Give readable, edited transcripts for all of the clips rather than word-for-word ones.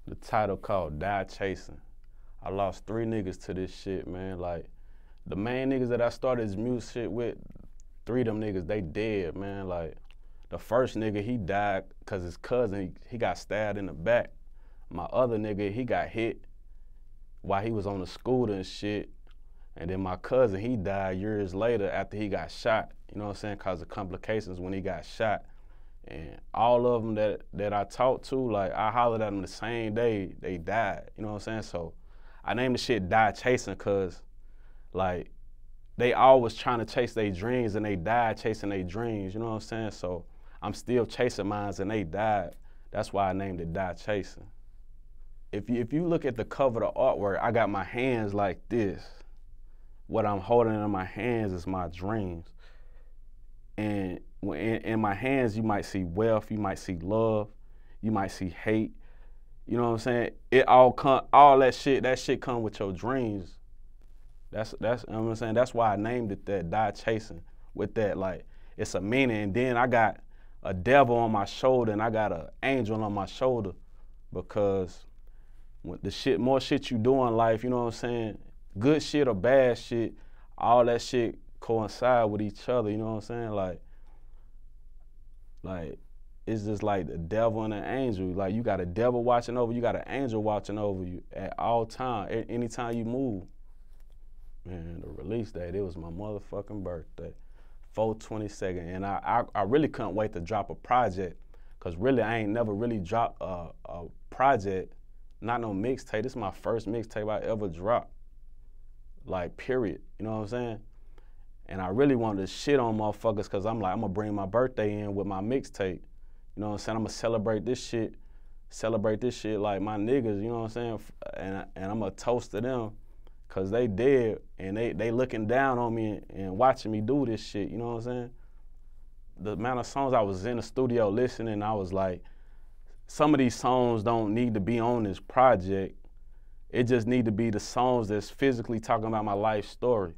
The title called Die Chasin'. I lost 3 niggas to this shit, man. Like, the main niggas that I started this music shit with, 3 of them niggas, they dead, man. Like, the first nigga, he died because his cousin, he got stabbed in the back. My other nigga, he got hit while he was on the scooter and shit. And then my cousin, he died years later after he got shot, you know what I'm saying, because of complications when he got shot. And all of them that I talked to, like, I hollered at them the same day they died, you know what I'm saying? So I named the shit Die Chasin' because, like, they always trying to chase their dreams and they died chasing their dreams, you know what I'm saying? So I'm still chasing mines and they died. That's why I named it Die Chasin'. If you look at the cover of the artwork, I got my hands like this. What I'm holding in my hands is my dreams. And in my hands, you might see wealth, you might see love, you might see hate. You know what I'm saying? It all that shit come with your dreams. That's you know what I'm saying? That's why I named it that, Die Chasin', with that, like, it's a meaning. And then I got a devil on my shoulder and I got an angel on my shoulder, because when more shit you do in life, you know what I'm saying? Good shit or bad shit, all that shit coincide with each other, you know what I'm saying? Like, it's just like the devil and an angel. Like, you got a devil watching over you, got an angel watching over you at all time, anytime you move. Man, the release date, it was my motherfucking birthday, 4/22, and I really couldn't wait to drop a project, because really I ain't never really dropped a project, not no mixtape. This is my first mixtape I ever dropped, like, period, you know what I'm saying? And I really wanted to shit on motherfuckers, because I'm like, I'm gonna bring my birthday in with my mixtape, you know what I'm saying? I'm gonna celebrate this shit like my niggas, you know what I'm saying? And I'm gonna toast to them, because they dead, and they looking down on me and watching me do this shit, you know what I'm saying? The amount of songs I was in the studio listening, I was like, some of these songs don't need to be on this project. It just need to be the songs that's physically talking about my life story.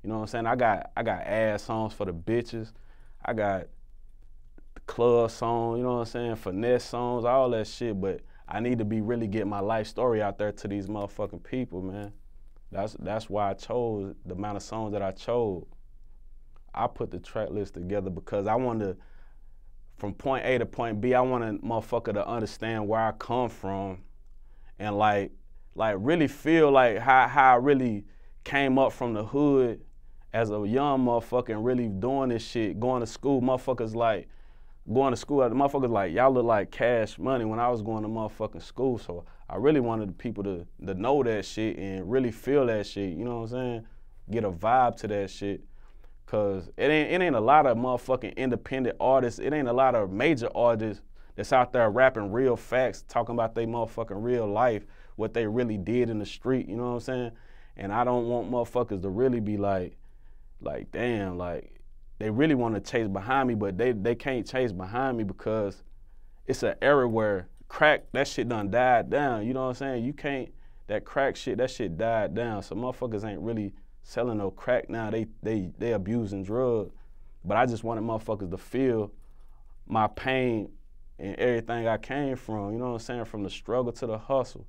You know what I'm saying? I got ass songs for the bitches. I got the club song, you know what I'm saying? Finesse songs, all that shit, but I need to be really getting my life story out there to these motherfucking people, man. That's why I chose the amount of songs that I chose. I put the track list together because I wanted to, from point A to point B, I want a motherfucker to understand where I come from, and like really feel like how I really came up from the hood as a young motherfucker and really doing this shit, going to school. Motherfuckers like, y'all look like Cash Money when I was going to motherfucking school. So I really wanted people to know that shit and really feel that shit, you know what I'm saying? Get a vibe to that shit. Cause it ain't a lot of motherfucking independent artists. It ain't a lot of major artists that's out there rapping real facts, talking about their motherfucking real life, what they really did in the street, you know what I'm saying? And I don't want motherfuckers to really be like damn, like, they really want to chase behind me, but they can't chase behind me because it's an era where crack, that shit done died down, you know what I'm saying? You can't, that crack shit, that shit died down. So motherfuckers ain't really selling no crack now, they abusing drugs. But I just wanted motherfuckers to feel my pain and everything I came from, you know what I'm saying? From the struggle to the hustle.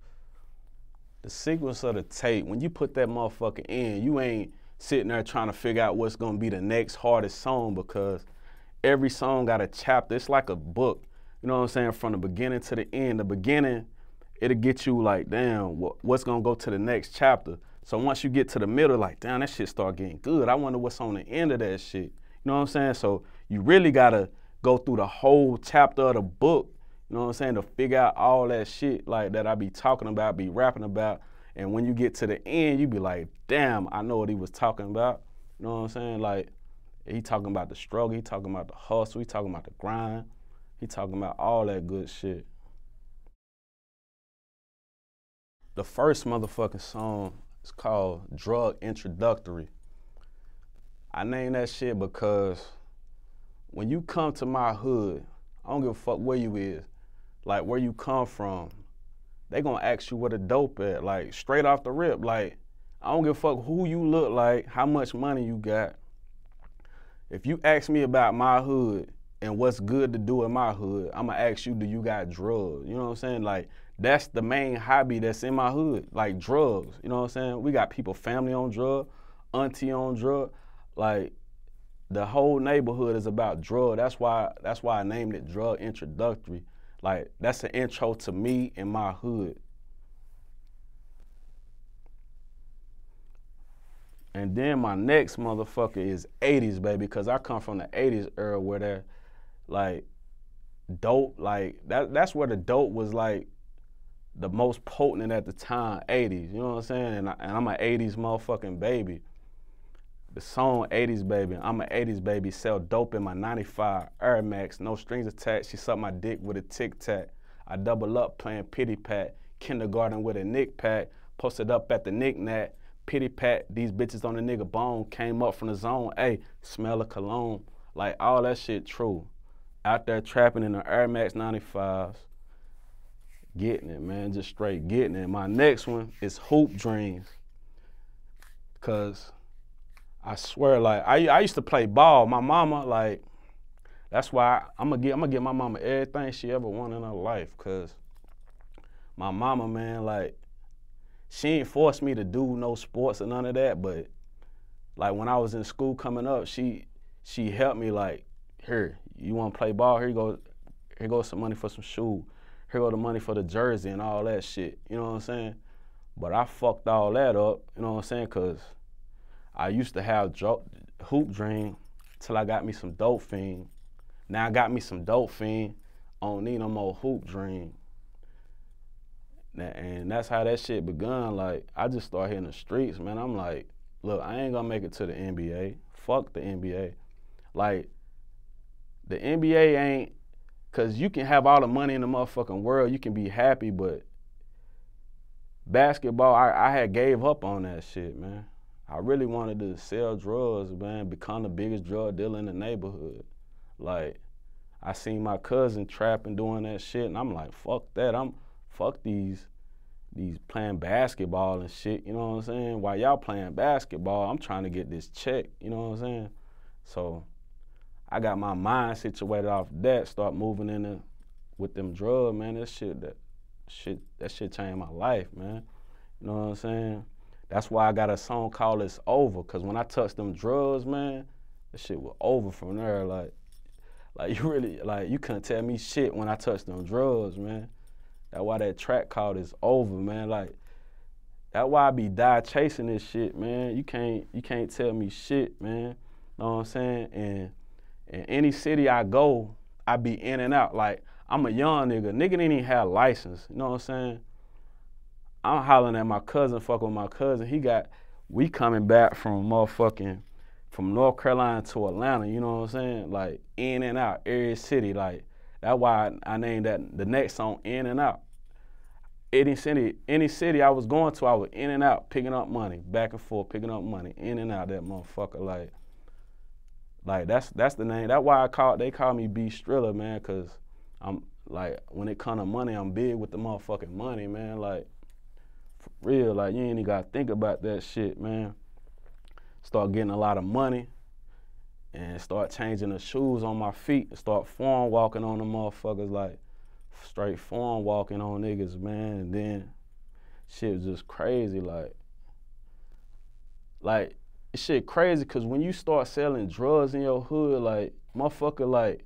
The sequence of the tape, when you put that motherfucker in, you ain't sitting there trying to figure out what's gonna be the next hardest song, because every song got a chapter. It's like a book, you know what I'm saying? From the beginning to the end. The beginning, it'll get you like, damn, what's gonna go to the next chapter? So once you get to the middle, like, damn, that shit start getting good. I wonder what's on the end of that shit. You know what I'm saying? So you really gotta go through the whole chapter of the book, you know what I'm saying, to figure out all that shit like that I be talking about, be rapping about. And when you get to the end, you be like, damn, I know what he was talking about. You know what I'm saying? Like, he talking about the struggle, he talking about the hustle, he talking about the grind, he talking about all that good shit. The first motherfucking song is called Drug Introductory. I named that shit because when you come to my hood, I don't give a fuck where you is, like where you come from, they gonna ask you where the dope at, like straight off the rip. Like, I don't give a fuck who you look like, how much money you got. If you ask me about my hood and what's good to do in my hood, I'ma ask you, do you got drugs? You know what I'm saying? Like, that's the main hobby that's in my hood, like drugs. You know what I'm saying? We got people, family on drug, auntie on drug. Like, the whole neighborhood is about drug. That's why I named it Drug Introductory. Like, that's an intro to me and my hood. And then my next motherfucker is 80s, baby, because I come from the 80s era where that, like, dope, like, that's where the dope was, like, the most potent at the time, 80s, you know what I'm saying? And I'm an 80s motherfucking baby. The song 80s Baby, I'm an 80s baby, sell dope in my 95 Air Max, no strings attached, she sucked my dick with a Tic Tac. I double up playing pity pat, kindergarten with a Nick Pack, posted up at the Knick Knack, pity pat, these bitches on the nigga bone, came up from the zone, ayy, smell of cologne, like all that shit true. Out there trapping in the Air Max 95s, getting it, man, just straight getting it. My next one is Hoop Dreams, cause I swear, like, I used to play ball. My mama, like, that's why I'm gonna give my mama everything she ever wanted in her life, cause my mama, man, like, she ain't forced me to do no sports or none of that, but like when I was in school coming up, she helped me, like, here, you wanna play ball? Here goes some money for some shoes. Here go the money for the jersey and all that shit, you know what I'm saying? But I fucked all that up, you know what I'm saying? Cause I used to have hoop dream till I got me some dope fiend. Now I got me some dope fiend, I don't need no more hoop dream. And that's how that shit begun. Like, I just started hitting the streets, man. I'm like, look, I ain't gonna make it to the NBA. Fuck the NBA. Like, the NBA ain't, cause you can have all the money in the motherfucking world, you can be happy, but basketball, I had gave up on that shit, man. I really wanted to sell drugs, man, become the biggest drug dealer in the neighborhood. Like, I seen my cousin trapping, doing that shit, and I'm like, fuck that. Fuck these playing basketball and shit, you know what I'm saying? While y'all playing basketball, I'm trying to get this check, you know what I'm saying? So I got my mind situated off that, start moving in with them drugs, man. That shit changed my life, man. You know what I'm saying? That's why I got a song called It's Over, cause when I touched them drugs, man, that shit was over from there. Like you really, like, you couldn't tell me shit when I touched them drugs, man. That's why that track called It's Over, man. Like, that's why I be chasing this shit, man. You can't tell me shit, man. Know what I'm saying? And in any city I go, I be in and out. Like, I'm a young nigga. Nigga didn't even have a license, you know what I'm saying? I'm hollering at my cousin, fucking with my cousin. We coming back from North Carolina to Atlanta, you know what I'm saying? Like, in and out, every city. Like, that's why I named that the next song In and Out. Any city I was going to, I was in and out, picking up money, back and forth, picking up money, in and out, that motherfucker. Like that's the name. That's why they call me B-Strilla, man, cause I'm, like, when it come to money, I'm big with the motherfucking money, man. Like, for real, like, you ain't even gotta think about that shit, man. Start getting a lot of money and start changing the shoes on my feet and start form walking on the motherfuckers, like, straight form walking on niggas, man. And then shit was just crazy, like shit crazy, cause when you start selling drugs in your hood, like, motherfucker, like,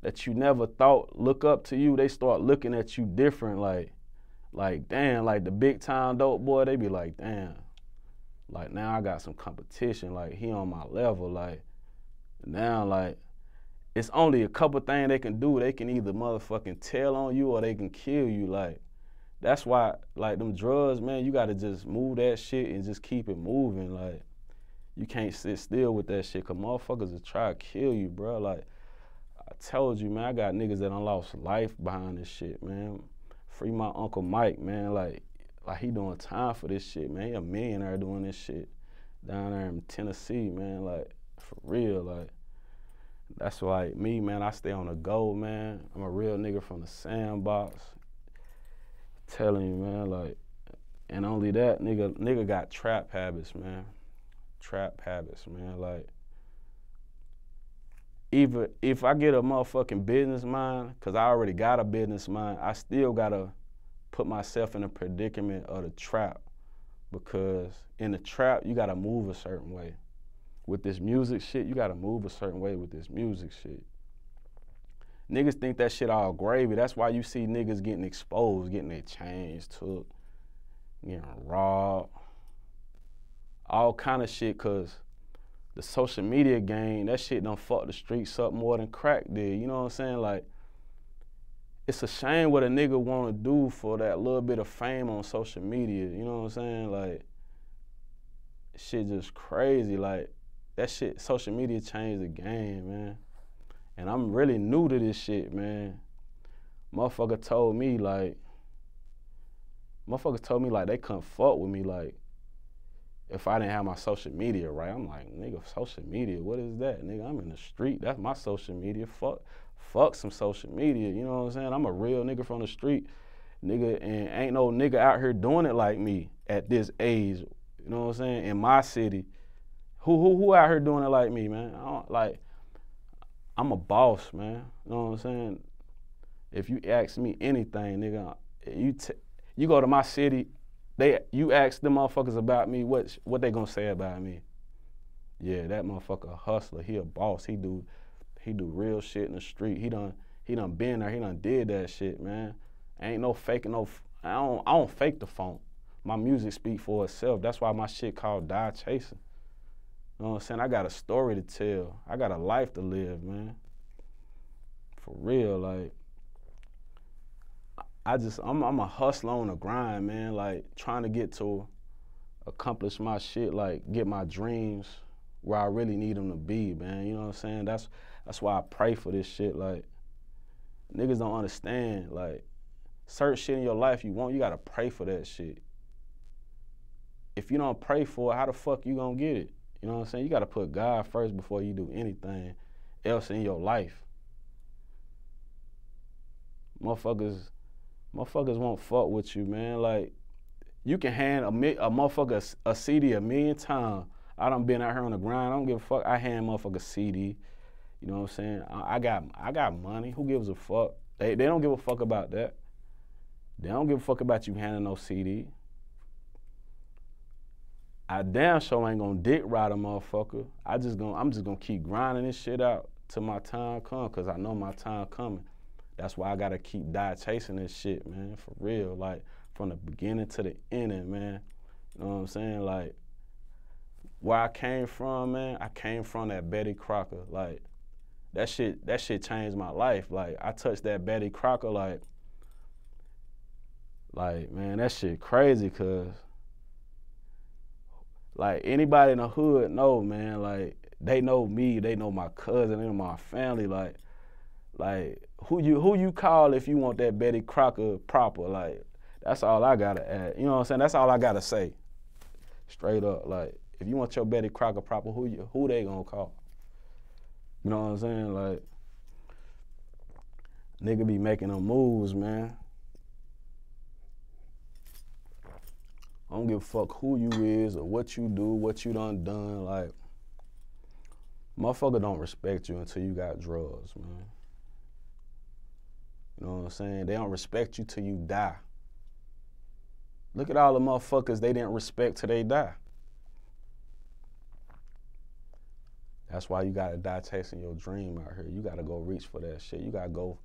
that you never thought look up to you, they start looking at you different, like damn, like the big time dope boy, they be like, damn, like, now I got some competition, like, he on my level, like, now, like, it's only a couple things they can do. They can either motherfucking tell on you or they can kill you, like, that's why, like, them drugs, man, you gotta just move that shit and just keep it moving, like, you can't sit still with that shit, cause motherfuckers will try to kill you, bro. Like, I told you, man, I got niggas that done lost life behind this shit, man. Free my Uncle Mike, man, like he doing time for this shit, man. He a millionaire doing this shit down there in Tennessee, man, like, for real, like. That's why me, man, I stay on the go, man. I'm a real nigga from the sandbox. Telling you, man, like, and only that, nigga got trap habits, man. Trap habits, man. Like, even if I get a motherfucking business mind, cause I already got a business mind, I still gotta put myself in a predicament of the trap, because in the trap, you gotta move a certain way. With this music shit, you gotta move a certain way with this music shit. Niggas think that shit all gravy. That's why you see niggas getting exposed, getting their chains took, getting robbed, all kind of shit, cause the social media game, that shit done fucked the streets up more than crack did. You know what I'm saying? Like, it's a shame what a nigga wanna do for that little bit of fame on social media. You know what I'm saying? Like, shit just crazy. Like, that shit, social media changed the game, man. And I'm really new to this shit, man. Motherfucker told me like they couldn't fuck with me, like, if I didn't have my social media right. I'm like, nigga, social media, what is that? Nigga, I'm in the street, that's my social media. Fuck some social media, you know what I'm saying? I'm a real nigga from the street, nigga, and ain't no nigga out here doing it like me at this age, you know what I'm saying, in my city. Who out here doing it like me, man? I'm a boss, man. You know what I'm saying? If you ask me anything, nigga, you go to my city, you ask them motherfuckers about me, what they gonna say about me? Yeah, that motherfucker a hustler. He a boss. He do real shit in the street. He done been there. He done did that shit, man. Ain't no faking. I don't fake the funk. My music speak for itself. That's why my shit called Die Chasin'. You know what I'm saying? I got a story to tell. I got a life to live, man. For real, like, I'm a hustler on the grind, man. Like, trying to get to accomplish my shit, like, get my dreams where I really need them to be, man. You know what I'm saying? That's why I pray for this shit. Like, niggas don't understand. Like, certain shit in your life you gotta pray for that shit. If you don't pray for it, how the fuck you gonna get it? You know what I'm saying? You gotta put God first before you do anything else in your life. Motherfuckers won't fuck with you, man. Like, you can hand a motherfucker a CD a million times. I done been out here on the grind. I don't give a fuck. I hand motherfucker a CD. You know what I'm saying? I got money. Who gives a fuck? They don't give a fuck about that. They don't give a fuck about you handing no CD. I damn sure ain't gonna dick ride a motherfucker. I'm just gonna keep grinding this shit out till my time come, cause I know my time coming. That's why I gotta keep chasing this shit, man, for real. Like, from the beginning to the ending, man. You know what I'm saying? Like, where I came from, man, I came from that Betty Crocker. Like, that shit changed my life. Like, I touched that Betty Crocker, like, man, that shit crazy, cause, like, anybody in the hood know, man, like, they know me, they know my cousin, they know my family, like, who you call if you want that Betty Crocker proper? Like, that's all I gotta add. You know what I'm saying? That's all I gotta say. Straight up, like, if you want your Betty Crocker proper, who they gonna call? You know what I'm saying? Like, nigga be making them moves, man. I don't give a fuck who you is or what you do, what you done. Like, motherfucker don't respect you until you got drugs, man. You know what I'm saying? They don't respect you till you die. Look at all the motherfuckers they didn't respect till they die. That's why you gotta die chasing your dream out here. You gotta go reach for that shit. You gotta go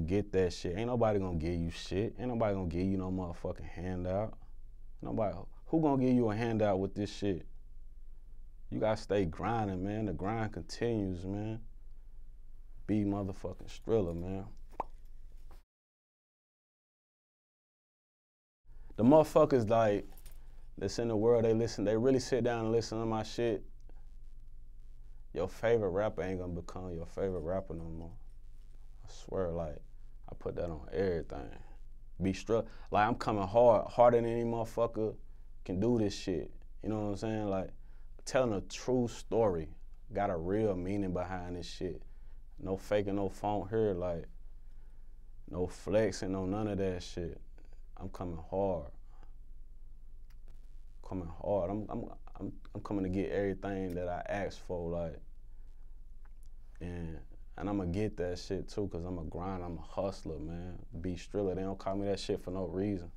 get that shit. Ain't nobody gonna give you shit. Ain't nobody gonna give you no motherfucking handout. Who gonna give you a handout with this shit? You gotta stay grinding, man. The grind continues, man. B-Strilla, man. The motherfuckers, like, that's in the world, they really sit down and listen to my shit. Your favorite rapper ain't gonna become your favorite rapper no more. I swear, like, I put that on everything. B-Strilla, like, I'm coming harder than any motherfucker can do this shit. You know what I'm saying? Like, telling a true story, got a real meaning behind this shit. No faking, no funk here, like, no flexing, no none of that shit. I'm coming hard. I'm coming to get everything that I asked for, like, and And I'm going to get that shit too, because I'm a grind, I'm a hustler, man. B-Strilla, they don't call me that shit for no reason.